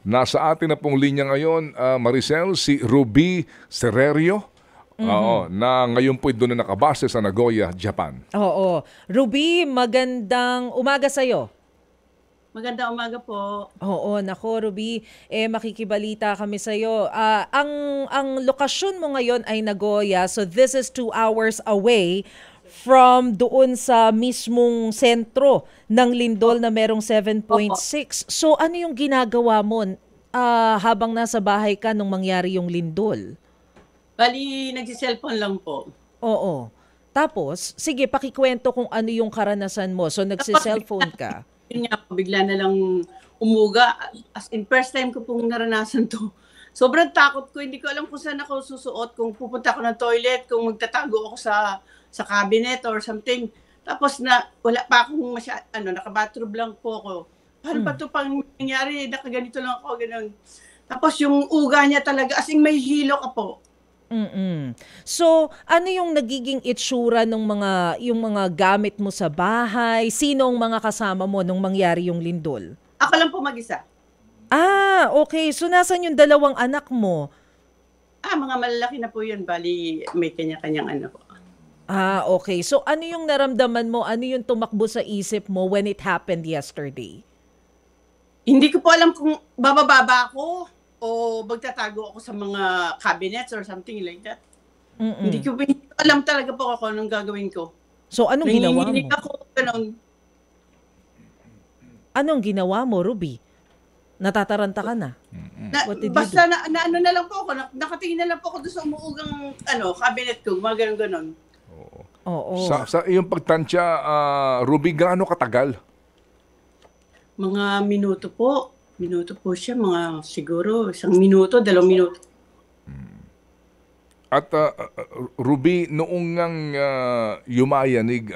Nasa atin na pong linya ngayon, Maricel, si Ruby Sererio, oo, na ngayon po doon na nakabase sa Nagoya, Japan. Oo. Ruby, magandang umaga sa'yo. Magandang umaga po. Oo, nako Ruby, makikibalita kami sa iyo. Ang lokasyon mo ngayon ay Nagoya, so this is 2 hours away from doon sa mismong sentro ng lindol na merong 7.6. So ano yung ginagawa mo habang nasa bahay ka nung mangyari yung lindol? Bali, nagsi-cellphone lang po. Oo. Tapos, sige, pakikwento kung ano yung karanasan mo. So nagsi-cellphone ka. Yun nga po, bigla na lang umuga. As in, first time ko pong naranasan to. Sobrang takot ko. Hindi ko alam kung saan ako susuot. Kung pupunta ako ng toilet, kung magtatago ako sa cabinet or something. Tapos wala pa akong naka-bathrobe lang po ako. Paano pa ito pang nangyari? Nakaganito lang ako, ganun. Tapos yung uga niya talaga, as in may hilo ka po. So, ano yung nagiging itsura ng yung mga gamit mo sa bahay? Sino ang mga kasama mo nung mangyari yung lindol? Ako lang po mag-isa. Ah, okay. So, nasan yung dalawang anak mo? Mga malalaki na po yun. Bali, may kanya-kanyang ano po. Ah, okay. So, ano yung naramdaman mo? Ano yung tumakbo sa isip mo when it happened yesterday? Hindi ko po alam kung bababa ako o magtatago ako sa mga cabinets or something like that. Hindi ko alam talaga po ako anong gagawin ko. So, anong ginawa mo? Nanginginig ako, ganun. Anong ginawa mo, Ruby? Natataranta ka na? What did you Basta do? ano na lang po ako, nakatingin na lang po ako doon sa umuugang cabinet ko, mga ganun-ganon. Oo. Sa iyong pagtansya, Ruby, gaano katagal? Mga minuto po. Minuto po siya, mga siguro 1 minuto, 2 minuto. At Ruby, noong ngang yumayanig,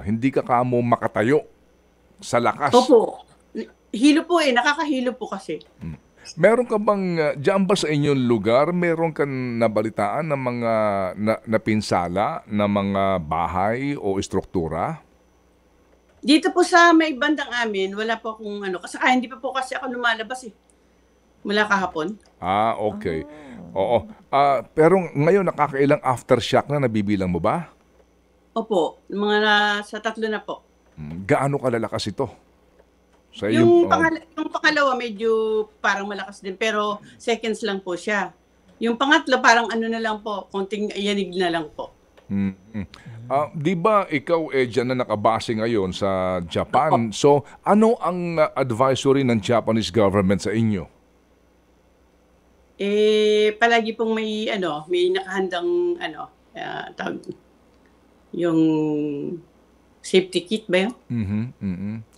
hindi ka kamo makatayo sa lakas. Opo. Hilo po nakakahilo po kasi. Meron ka bang, diyan ba sa inyong lugar, meron ka nabalitaan ng mga napinsala na mga bahay o estruktura? Dito po sa may bandang amin, wala po akong kasi hindi pa po kasi ako lumalabas mula kahapon. Ah, okay. Oo. Pero ngayon, nakakailang aftershock na nabibilang mo ba? Opo, sa 3 na po. Gaano kalalakas ito? Sa Yung iyong, pangalawa medyo parang malakas din, pero seconds lang po siya. Yung pangatlo parang na lang po, konting yanig na lang po. di ba ikaw dyan na nakabase ngayon sa Japan? So, ano ang advisory ng Japanese government sa inyo? Palagi pong may nakahandang yung safety kit ba yun?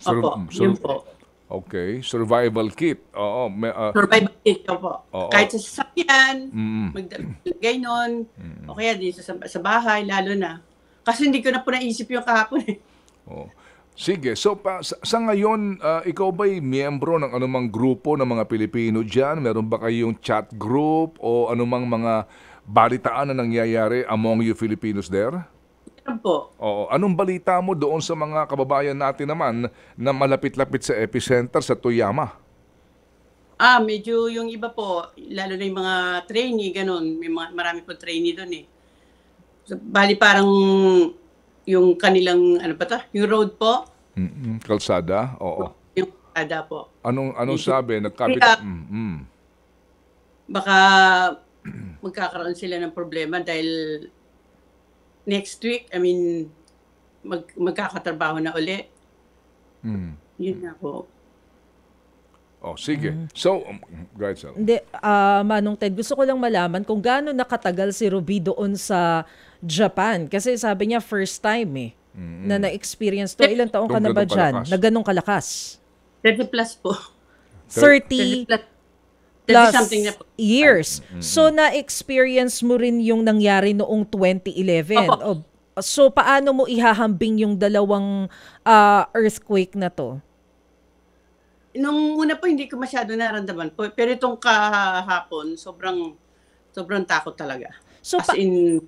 Opo, yun po. Okay, survival kit. Oo, Survival kit po. Oo. Kahit sa sasakyan, maglagay nun, o kaya dito sa bahay, lalo na. Kasi hindi ko na po naisip yung kahapon Oh. Sige, so sa ngayon, ikaw ba'y miyembro ng anumang grupo ng mga Pilipino dyan? Meron ba kayong chat group o anumang mga balitaan na nangyayari among you Filipinos there? Meron po. Oo. Anong balita mo doon sa mga kababayan natin naman na malapit-lapit sa epicenter sa Toyama? Medyo yung iba po, lalo na yung mga trainee, ganun. Marami po trainee doon So, bali parang yung kanilang, yung road po. Kalsada? Oo. Yung kalsada po. Anong sabi? Nagkapit? Kaya- Baka magkakaroon sila ng problema dahil next week, magkakatrabaho na uli. Yun na po. Oh, sige. So, go ahead, Sal. Hindi, Manong Ted, gusto ko lang malaman kung gaano nakatagal si Ruby doon sa Japan. Kasi sabi niya first time na na-experience to. Ilang taon ka na ba Ganun dyan? kalakas. Na ganong kalakas? 30 plus po. 30 30 plus something na po. years. So, na-experience mo rin yung nangyari noong 2011. Opo. So, paano mo ihahambing yung dalawang earthquake na to? Nung una po, hindi ko masyado naramdaman po. Pero itong kahapon, sobrang takot talaga. So, As in,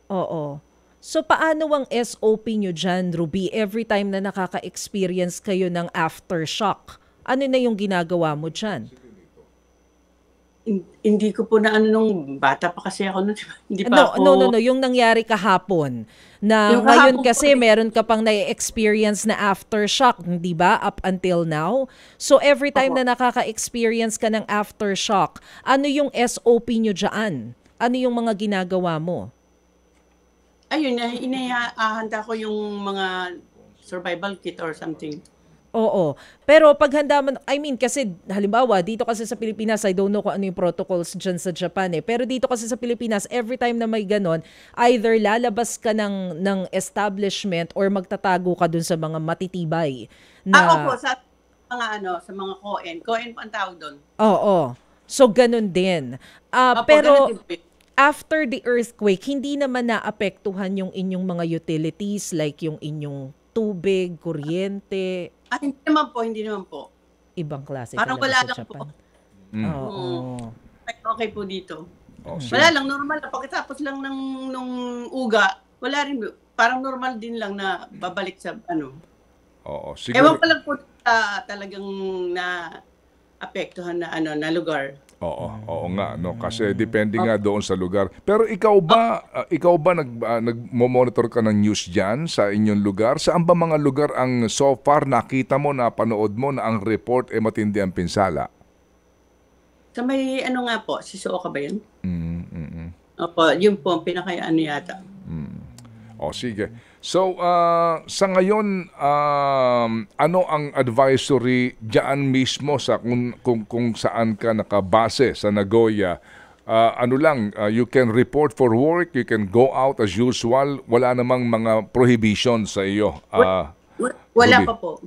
Oo. So, paano ang SOP nyo dyan, Ruby, every time na nakaka-experience kayo ng aftershock? Ano na yung ginagawa mo dyan? Hindi ko po na ano nung bata pa kasi ako nun, di ba? Hindi pa ako. No. Yung nangyari kahapon. Na Yung ngayon kahapon kasi po, meron ka pang na-experience na aftershock, di ba? Up until now. So every time na nakaka-experience ka ng aftershock, ano yung SOP nyo dyan? Ano yung mga ginagawa mo? ayun, inahanda ko yung mga survival kit or something. Oo. Pero paghanda mo, I mean, kasi halimbawa, dito kasi sa Pilipinas, I don't know kung ano yung protocols dyan sa Japan eh. Pero dito kasi sa Pilipinas, every time na may ganon, either lalabas ka ng establishment or magtatago ka dun sa mga matitibay. Opo, sa mga koen. Koen po ang tawag doon. Oo. So, ganun din. Opo, Pero ganun din po. after the earthquake, hindi naman naapektuhan yung inyong mga utilities like yung inyong tubig, kuryente, Hindi naman po. ibang klase Parang talaga wala sa lang Japan. po. Oo. Okay po dito. Oh, sige. Wala lang, normal na. Pagkatapos lang nung uga, wala rin, parang normal din lang na babalik sa Oo, Ewan siguro. ko lang po talagang na apektuhan na lugar. Oo nga, no, kasi depende nga doon sa lugar. Pero ikaw ba nagmo-monitor ka ng news diyan sa inyong lugar? Saan ba mga lugar ang so far nakita mo, na panood mo na ang report matindi ang pinsala? Sa may nga po, Shizuoka ba yun? Mm. Opo, yun po, ang yata. O sige. So, sa ngayon, ano ang advisory diyan mismo sa kung saan ka nakabase sa Nagoya? You can report for work, you can go out as usual, wala namang mga prohibitions sa iyo. Wala Ruby. pa po.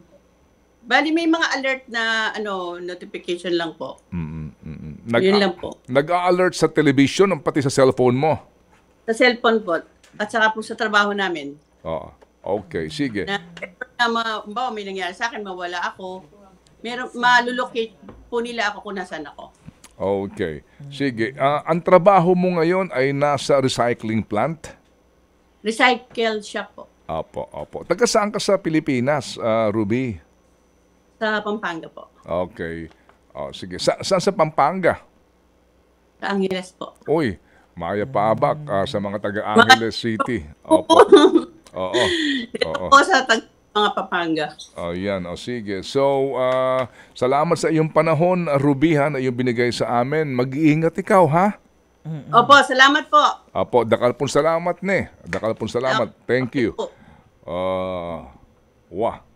Bali, may mga alert na notification lang po. Yun lang po. Nag-a-alert sa television, pati sa cellphone mo. Sa cellphone po. At saka po sa trabaho namin. Oo. Okay, sige. May nangyari sa akin, mawala ako. Malulocate po nila ako kung nasaan ako. Okay. Sige. Ang trabaho mo ngayon ay nasa recycling plant? Recycle shop po. Opo. Taga saan ka sa Pilipinas, Ruby? Sa Pampanga po. Okay. Sige. Saan sa Pampanga? Sa Angeles po. Uy, Maya Paabak sa mga taga Angeles City. Opo. Oo. Po sa mga Pampanga. Yan. Sige. So, salamat sa iyong panahon, Ruby, na iyong binigay sa amin. Mag-iingat ikaw, ha? Opo, salamat po. Opo, dakal pong salamat, ne. Dakal pong salamat. Thank you. Po.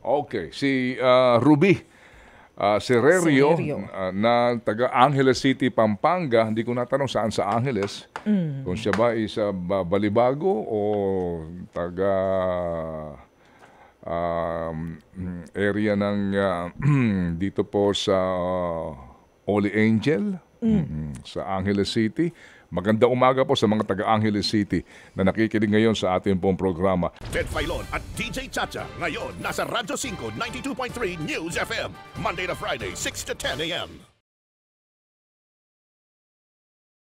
Okay. Si Ruby. Sererio, na taga Angeles City, Pampanga. Hindi ko natanong saan sa Angeles. Kung siya ba ay sa Balibago o taga area ng dito po sa Holy Angel, sa Angeles City. Maganda umaga po sa mga taga Angeles City na nakikinig ngayon sa ating pong programa. Ted Filon at DJ Chacha. Ngayon, nasa Radyo 5, 92.3 News FM. Monday to Friday, 6 to 10 a.m.